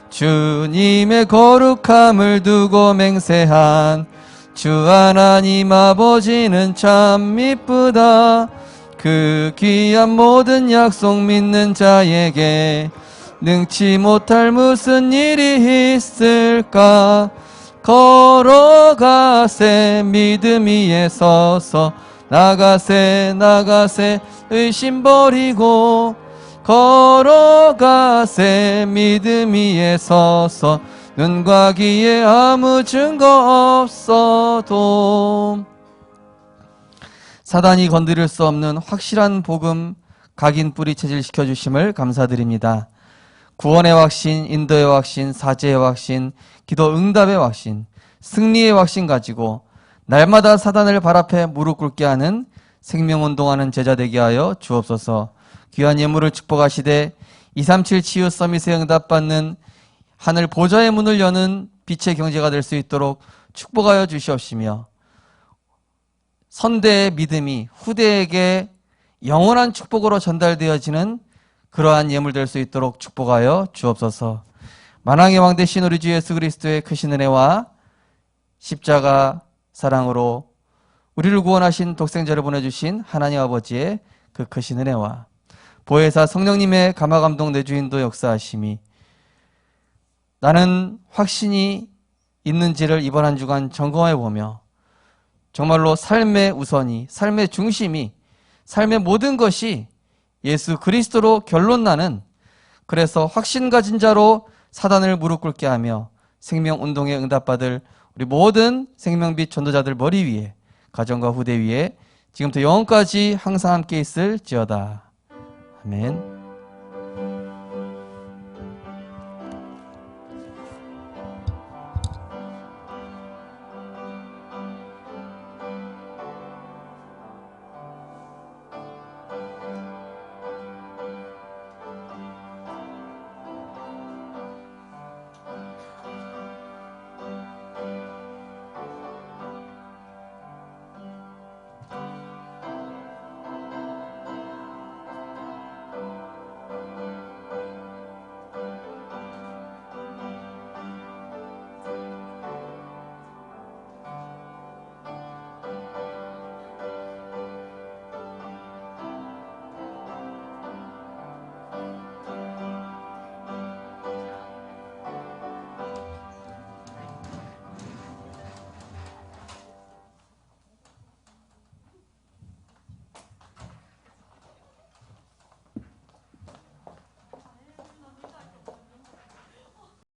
주님의 거룩함을 두고 맹세한 주 하나님 아버지는 참 미쁘다. 그 귀한 모든 약속 믿는 자에게 능치 못할 무슨 일이 있을까. 걸어가세 믿음 위에 서서 나가세 의심 버리고 걸어가세 믿음 위에 서서 눈과 귀에 아무 증거 없어도. 사단이 건드릴 수 없는 확실한 복음 각인 뿌리 체질시켜 주심을 감사드립니다. 구원의 확신, 인도의 확신, 사죄의 확신, 기도 응답의 확신, 승리의 확신 가지고 날마다 사단을 발 앞에 무릎 꿇게 하는 생명운동하는 제자 되게 하여 주옵소서. 귀한 예물을 축복하시되 237 치유 서밋에 응답받는 하늘 보좌의 문을 여는 빛의 경제가 될 수 있도록 축복하여 주시옵시며 선대의 믿음이 후대에게 영원한 축복으로 전달되어지는 그러한 예물 될 수 있도록 축복하여 주옵소서. 만왕의 왕 되신 우리 주 예수 그리스도의 크신 은혜와 십자가 사랑으로 우리를 구원하신 독생자를 보내주신 하나님 아버지의 그 크신 은혜와 보혜사 성령님의 감화감동 내주인도 역사하심이 나는 확신이 있는지를 이번 한 주간 점검해 보며 정말로 삶의 우선이, 삶의 중심이, 삶의 모든 것이 예수 그리스도로 결론나는, 그래서 확신 가진 자로 사단을 무릎 꿇게 하며 생명운동에 응답받을 우리 모든 생명빛 전도자들 머리 위에, 가정과 후대 위에 지금부터 영원까지 항상 함께 있을지어다. 아멘.